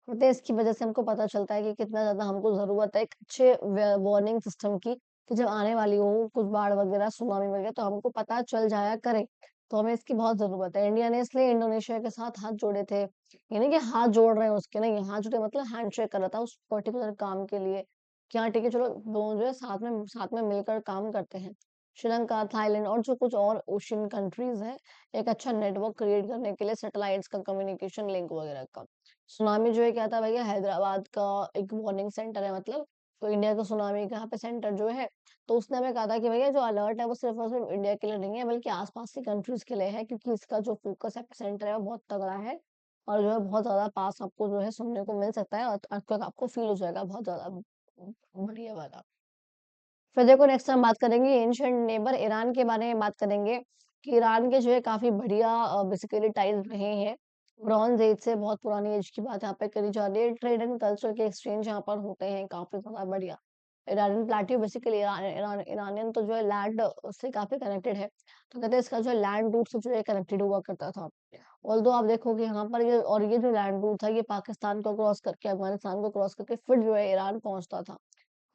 कहते हैं इसकी वजह से हमको पता चलता है कि कितना ज्यादा हमको जरूरत है एक अच्छे वार्निंग सिस्टम की, कि जब आने वाली हो कुछ बाढ़ वगैरह, सुनामी वगैरह तो हमको पता चल जाया करे। तो हमें इसकी बहुत ज़रूरत है। इंडिया ने इसलिए इंडोनेशिया के साथ हाथ जोड़े थे। ये नहीं कि हाथ जोड़ रहे हैं उसके, नहीं, हाथ जोड़े मतलब हैंडशेक कर रहा था उस पर्टिकुलर काम के लिए। कि हाँ ठीक है, चलो दोनों जो है साथ में मिलकर काम करते हैं। श्रीलंका, थाईलैंड और जो कुछ और ओशियन कंट्रीज हैं, एक अच्छा नेटवर्क क्रिएट करने के लिए सैटेलाइट्स का, कम्युनिकेशन लिंक वगैरह का। सुनामी जो है क्या था भैया, हैदराबाद का एक वार्निंग सेंटर है मतलब। तो इंडिया का सुनामी का यहाँ पे सेंटर जो है, तो उसने हमें कहा था कि भैया जो अलर्ट है वो सिर्फ और सिर्फ इंडिया के लिए नहीं है, बल्कि आसपास की कंट्रीज के लिए है, क्योंकि इसका जो फोकस एपिसेंटर है वो बहुत तगड़ा है। और जो है बहुत ज्यादा पास आपको जो है सुनने को मिल सकता है, और आपको फील हो जाएगा बहुत ज्यादा बढ़िया वाला। फिर देखो नेक्स्ट हम बात करेंगे एंशिएंट नेबर ईरान के बारे में बात करेंगे। कि ईरान के जो है काफी बढ़िया बेसिकली टाइज रहे हैं। ब्रॉन्ज एज से बहुत पुरानी एज की बात यहाँ पे करी जा रही है। ट्रेड एंड कल्चर के एक्सचेंज यहाँ पर होते हैं काफी ज्यादा बढ़िया। ईरानियन प्लेट्यू बेसिकली ईरानियन तो जो है लैंड से काफी कनेक्टेड है। तो कहते हैं इसका जो है लैंड रूट से जो है कनेक्टेड हुआ करता था। ऑल्दो आप देखोगे यहाँ पर ये जो लैंड रूट था ये पाकिस्तान को क्रॉस करके, अफगानिस्तान को क्रॉस करके फिर जो है ईरान पहुंचता था।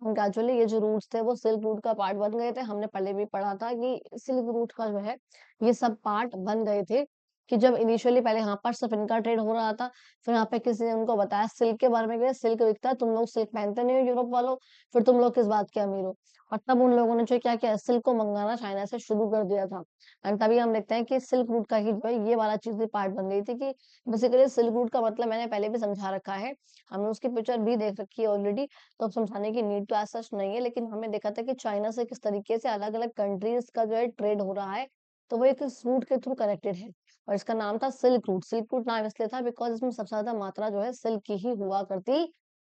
ग्रेजुअली ये जो रूट्स थे वो सिल्क रूट का पार्ट बन गए थे। हमने पहले भी पढ़ा था कि सिल्क रूट का जो है ये सब पार्ट बन गए थे। कि जब इनिशियली पहले यहाँ पर सिर्फ इनका ट्रेड हो रहा था, फिर यहाँ पे किसी ने उनको बताया सिल्क के बारे में कि सिल्क बिकता है, तुम लोग सिल्क पहनते नहीं हो यूरोप वालों, फिर तुम लोग किस बात के अमीर हो। और तब उन लोगों ने जो क्या किया, सिल्क को मंगाना चाइना से शुरू कर दिया था। एंड तभी हम देखते हैं कि सिल्क रूट का ही जो है ये वाला चीज भी पार्ट बन गई थी। कि बेसिकली सिल्क रूट का मतलब मैंने पहले भी समझा रखा है, हमने उसकी पिक्चर भी देख रखी है ऑलरेडी, तो अब समझाने की नीड तो ऐसा सच नहीं है। लेकिन हमें देखा था कि चाइना से किस तरीके से अलग अलग कंट्रीज का जो है ट्रेड हो रहा है, तो वो एक इस रूट के थ्रू कनेक्टेड है। और इसका नाम था सिल्क रूट। सिल्क रूट नाम इसलिए था बिकॉज इसमें सबसे ज्यादा मात्रा जो है सिल्क की ही हुआ करती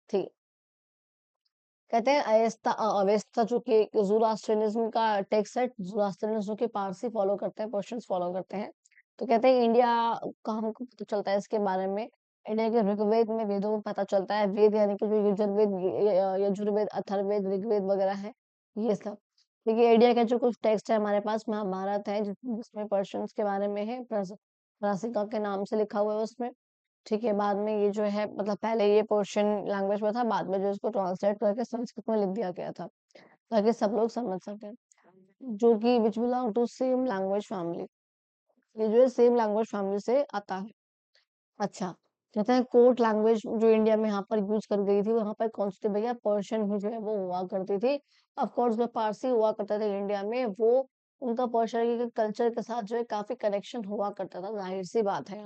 थी। कहते हैं अवेस्ता जो कि ज़ोरास्ट्रियनिज्म का टेक्स्ट है, ज़ोरास्ट्रियनिज्म जो कि पारसी फॉलो करते हैं, पर्शियंस फॉलो करते हैं। तो कहते हैं इंडिया का हमको पता चलता है इसके बारे में। इंडिया के ऋग्वेद में, वेदों में पता चलता है। वेद यानी कि जो यजुर्वेद, यजुर्वेद, अथर्ववेद, ऋग्वेद वगैरह है, ये सब। देखिए इंडिया के जो कुछ टेक्स्ट है हमारे पास, महाभारत है जिसमें पर्शियंस के बारे में है, प्रासिका के नाम से लिखा हुआ है उसमें। ठीक है, बाद में ये जो है मतलब पहले ये पर्शियन लैंग्वेज में था, बाद में जो इसको ट्रांसलेट करके संस्कृत में लिख दिया गया था, ताकि सब लोग समझ सकें। जो कि which belong to same language family, ये जो है सेम लैंग्वेज फैमिली से आता है। अच्छा, कहते हैं कोर्ट लैंग्वेज जो इंडिया में यहाँ पर यूज कर गई थी, वहां पर कौन सी थी भैया, पर्शियन ही जो है वो हुआ करती थी। ऑफ कोर्स जो पारसी हुआ करते थे इंडिया में, वो उनका पर्शियन के कल्चर के साथ जो है काफी कनेक्शन हुआ करता था, जाहिर सी बात है।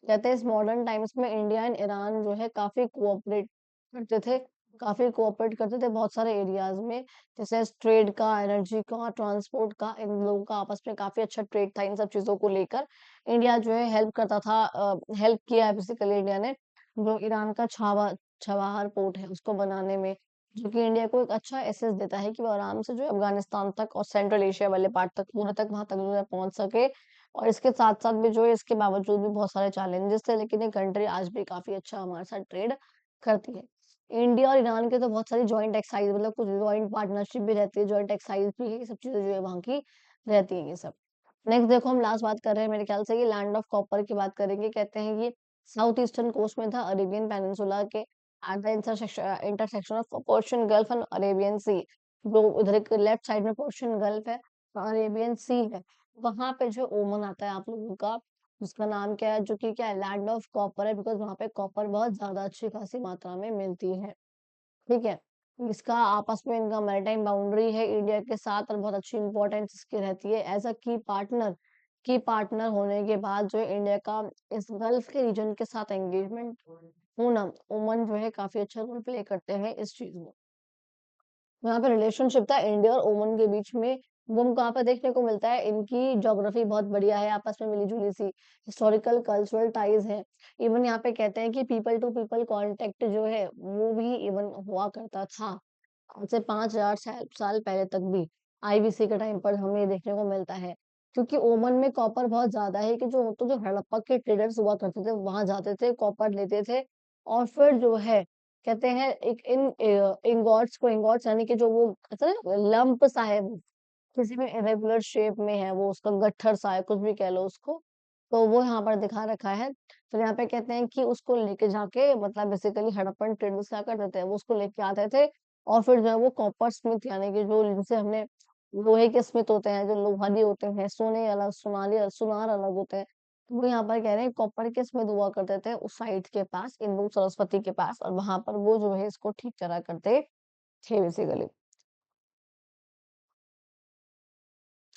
कहते हैं इस मॉडर्न टाइम्स में इंडिया एंड ईरान जो है काफी कोऑपरेट करते थे बहुत सारे एरियाज में। जैसे ट्रेड का, एनर्जी का, ट्रांसपोर्ट का, इन लोगों का आपस में काफी अच्छा ट्रेड था इन सब चीजों को लेकर। इंडिया जो है हेल्प करता था, हेल्प किया है बेसिकली इंडिया ने, जो ईरान का छाबहार पोर्ट है उसको बनाने में। जो कि इंडिया को एक अच्छा एसेस देता है कि वो आराम से जो है अफगानिस्तान तक और सेंट्रल एशिया वाले पार्ट तक, पूरे तक वहां तक जो है पहुंच सके। और इसके साथ साथ भी जो है इसके बावजूद भी बहुत सारे चैलेंजेस थे, लेकिन ये कंट्री आज भी काफी अच्छा हमारे साथ ट्रेड करती है। इंडिया और ईरान के तो बहुत सारी जॉइंट एक्साइज, मतलब कुछ जॉइंट पार्टनरशिप भी रहती है, जॉइंट एक्साइज भी है, ये सब चीजें जो है वहाँ की रहती है ये सब। नेक्स्ट देखो हम लास्ट बात कर रहे हैं मेरे ख्याल से, ये लैंड ऑफ कॉपर की बात करेंगे। कहते हैं ये साउथ ईस्टर्न कोस्ट में था, अरेबियन पेनिनसुला के at the intersection of Persian Gulf and Arabian Sea. जो इधर एक लेफ्ट साइड में पर्शियन गल्फ है, अरेबियन सी है, वहां पे जो ओमन आता है आप लोगों का, जिसका नाम क्या है, जो कि क्या है, लैंड ऑफ कॉपर है, बिकॉज वहां पे कॉपर बहुत ज्यादा अच्छी खासी मात्रा में मिलती है। ठीक है, इसका आपस में इनका मैरीटाइम बाउंड्री है इंडिया के साथ, और बहुत अच्छी इंपॉर्टेंस इसकी रहती है एज अ की पार्टनर होने के बाद जो है इंडिया का इस गल्फ के रीजन के साथ एंगेजमेंट होना, ओमन जो है काफी अच्छा रोल प्ले करते हैं इस चीज में। यहाँ पे रिलेशनशिप था इंडिया और ओमान के बीच में, वो हमको यहाँ पे देखने को मिलता है। इनकी ज्योग्राफी बहुत बढ़िया है, आपस में मिली जुली सी हिस्टोरिकल कल्चरल टाइज है। इवन यहाँ पे कहते हैं कि पीपल टू पीपल कांटेक्ट जो है वो भी इवन हुआ करता था, आज से 5,000 साल पहले तक भी। आईबीसी के टाइम पर हमें ये देखने को मिलता है। क्योंकि ओमान में कॉपर बहुत ज्यादा है, कि जो हड़प्पा के ट्रेडर्स हुआ करते थे वहां जाते थे, कॉपर लेते थे, और फिर जो है कहते हैं एक इंगॉट्स यानी कि जो वो कहते हैं लंप सा है वो, किसी भी इरेगुलर शेप में है वो, उसका गट्ठर सा है, कुछ भी कह लो उसको। तो वो यहाँ पर दिखा रखा है। फिर यहाँ पे कहते हैं कि उसको लेके जाके मतलब बेसिकली हड़प्पन ट्रेडर्स क्या करते थे, वो उसको लेके आते थे, और फिर जो है वो कॉपर स्मिथ यानी कि जो जिनसे हमने लोहे के स्मिथ होते हैं, जो लोहारी होते हैं, सोने अलग, सुनार अलग होते हैं। तो वो यहाँ पर कह रहे हैं कॉपर के स्मिथ हुआ करते थे उस साइट के पास, इंदु सरस्वती के पास, और वहां पर वो जो है इसको ठीक करा करते थे बेसिकली।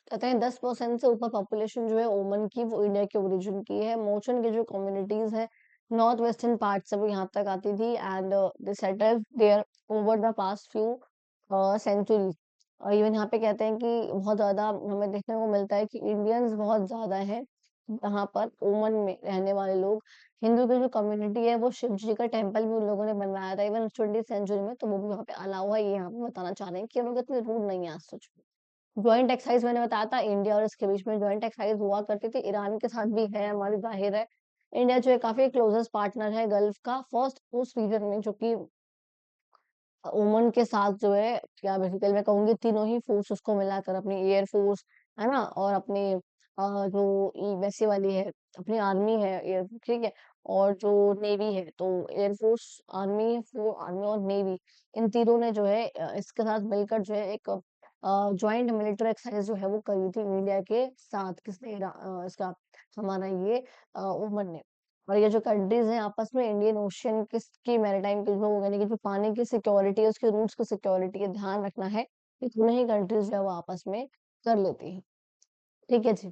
कहते हैं 10% से ऊपर पॉपुलेशन जो है ओमन की वो इंडिया के ओरिजिन की है। मोचन की जो कम्युनिटीज है नॉर्थ वेस्टर्न पार्ट से वो यहाँ तक आती थी, and they settled there over the past few centuries. और इवन यहाँ पे कहते हैं कि बहुत ज्यादा हमें देखने को मिलता है कि इंडियंस बहुत ज्यादा है यहाँ पर ओमन में रहने वाले लोग। हिंदू की जो कम्युनिटी है वो शिव जी का टेम्पल भी उन लोगों ने बनवाया था इवन 20th सेंचुरी में, तो वो भी वहाँ पे अलाउ है। ये यहाँ पे बताना चाह रहे हैं कि हम लोग इतने रूड नहीं है आज सच में। जॉइंट एक्सरसाइज मैंने बताया था इंडिया और इसके बीच में जॉइंट एक्सरसाइज हुआ करती थी, ईरान के साथ भी है हमारी जाहिर है। इंडिया जो है काफी क्लोजेस्ट पार्टनर है गल्फ का फर्स्ट उस रीजन में, जो कि ओमन के साथ जो है क्या बेसिकली मैं कहूंगी तीनों ही फोर्स उसको मिलाकर अपनी एयर फोर्स है ना, और अपनी जो वैसी वाली है अपनी आर्मी है एयर, ठीक है, और जो नेवी है, तो एयर फोर्स, आर्मी और नेवी, इन तीनों ने जो है इसके साथ मिलकर जो है एक ज्वाइंट मिलिट्री एक्सरसाइज जो है वो करी थी इंडिया के साथ। किसने इसका हमारा ये ओमन ने। और ये जो कंट्रीज हैं आपस में इंडियन ओशियन की मैरीटाइम की जो यानी कि जो पानी की सिक्योरिटी है उसके रूट्स की सिक्योरिटी का ध्यान रखना है, कि दोनों ही कंट्रीज जो है वो आपस में कर लेती हैं। ठीक है जी,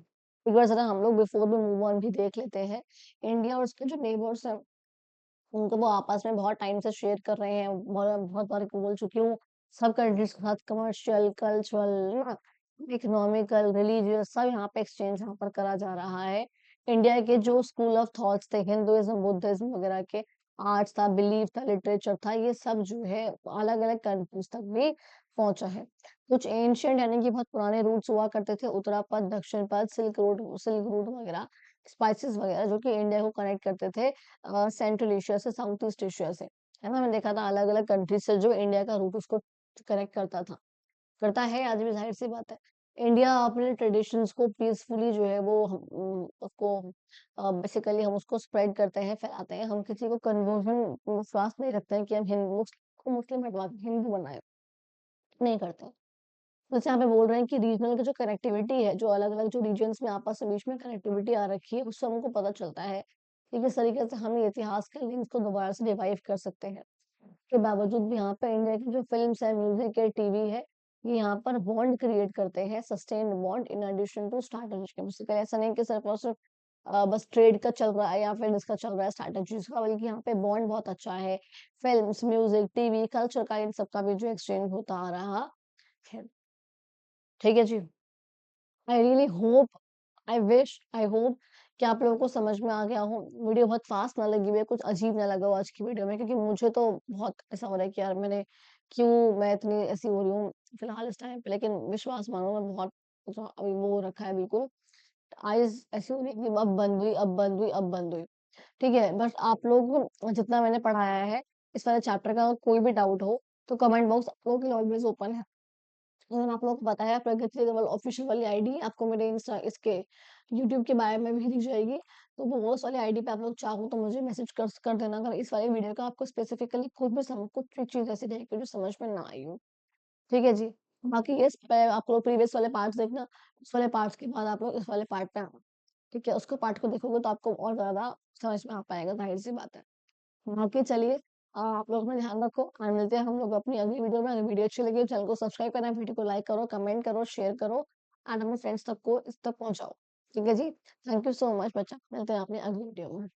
एक बार जरा हम लोग बिफोर भी मूव ऑन भी देख लेते हैं। इंडिया और उसके जो नेबर्स हैं उनको वो आपस में बहुत टाइम से शेयर कर रहे हैं, बहुत बहुत बार बोल चुकी हूँ। सब कंट्रीज के साथ कमर्शियल, कल्चरल, इकोनॉमिकल, रिलीजियस सब यहाँ पे एक्सचेंज यहाँ पर करा जा रहा है। इंडिया के जो स्कूल ऑफ थॉट्स थे हिंदुइज्म बुद्धिज्म वगैरह के, आर्ट्स था, बिलीफ था, लिटरेचर था, ये सब जो है अलग अलग कंट्रीज तक भी पहुंचा है। कुछ एंशियंट यानी कि बहुत पुराने रूट्स हुआ करते थे, उत्तरा पथ, दक्षिण पथ, सिल्क रूट वगैरह, स्पाइसेस वगैरह, जो कि इंडिया को कनेक्ट करते थे सेंट्रल एशिया से, साउथ ईस्ट एशिया से। है ना, मैंने देखा था अलग अलग कंट्री से जो इंडिया का रूट उसको कनेक्ट करता था, करता है आज भी, जाहिर सी बात है। इंडिया अपने ट्रेडिशंस को पीसफुली जो है वो उसको बेसिकली हम उसको स्प्रेड करते हैं, फैलाते हैं। हम किसी को कन्वर्जन विश्वास नहीं रखते हैं कि हम हिंदू को मुस्लिम हटवा के हिंदू बनाए, नहीं करते। जैसे यहाँ पे बोल रहे हैं कि रीजनल की जो कनेक्टिविटी है, जो अलग अलग जो रीजन्स में आपस में बीच में कनेक्टिविटी आ रखी है, उससे हमको पता चलता है कि किस तरीके से हम ये इतिहास के लिंक्स को दोबारा से रिवाइव कर सकते हैं। के बावजूद भी यहाँ पे इंडिया की जो फिल्म्स है, म्यूजिक है, टीवी है, ये यहाँ पर बॉन्ड क्रिएट करते हैं, sustain bond in addition to strategy के। बेसिकली ऐसा नहीं कि सिर्फ और सिर्फ बस ट्रेड का चल रहा है या फिर इसका चल रहा है स्ट्रैटेजीज का, बल्कि यहाँ पे बॉन्ड बहुत अच्छा है। फिल्म्स, म्यूजिक, टीवी, कल्चर का इन सबका भी जो एक्सचेंज होता आ रहा है। ठीक है जी, I really hope, I wish, I hope कि आप लोगों को समझ में आ गया हो। वीडियो बहुत फास्ट ना लगी हुई है, कुछ अजीब ना लगा हो आज की वीडियो में, क्योंकि मुझे तो बहुत ऐसा हो रहा है कि यार मैं इतनी ऐसी हो रही हूँ फिलहाल इस टाइम पे, लेकिन विश्वास मानो मैं बहुत अभी वो हो रखा है बिल्कुल, आईज ऐसी हो रही है कि अब बंद हुई, अब बंद हुई, अब बंद हुई। ठीक है, बस आप लोग जितना मैंने पढ़ाया है इस वाले चैप्टर का कोई भी डाउट हो तो कमेंट बॉक्स आप लोगों के लिए ऑलवेज ओपन है। आप लोगों को पता है प्रगति केवल ऑफिशियल वाली आईडी आपको मेरे इंस्टा इसके यूट्यूब के बारे में भी दी जाएगी, तो वो उस वाली आईडी पे आप लोग चाहो तो मुझे मैसेज कर देना अगर इस वाली वीडियो का आपको स्पेसिफिकली खुद भी कुछ भी चीज ऐसी रहेगी जो समझ में ना आई हो। ठीक है जी, बाकी ये आप लोग प्रीवियस वाले पार्ट्स देखना, उस वाले पार्ट्स के बाद आप लोग इस वाले पार्ट पे आना। ठीक है, उसको पार्ट को देखोगे तो आपको और ज्यादा समझ में आ पाएगा, जाहिर सी बात है। बाकी चलिए, आप लोग अपना ध्यान रखो और मिलते हैं हम लोग अपनी अगली वीडियो में। अगर वीडियो अच्छी लगी तो चैनल को सब्सक्राइब करना, वीडियो को लाइक करो, कमेंट करो, शेयर करो, एंड अपने फ्रेंड्स तक को इस तक पहुंचाओ। ठीक है जी, थैंक यू सो मच बच्चा, मिलते हैं अपनी अगली वीडियो में।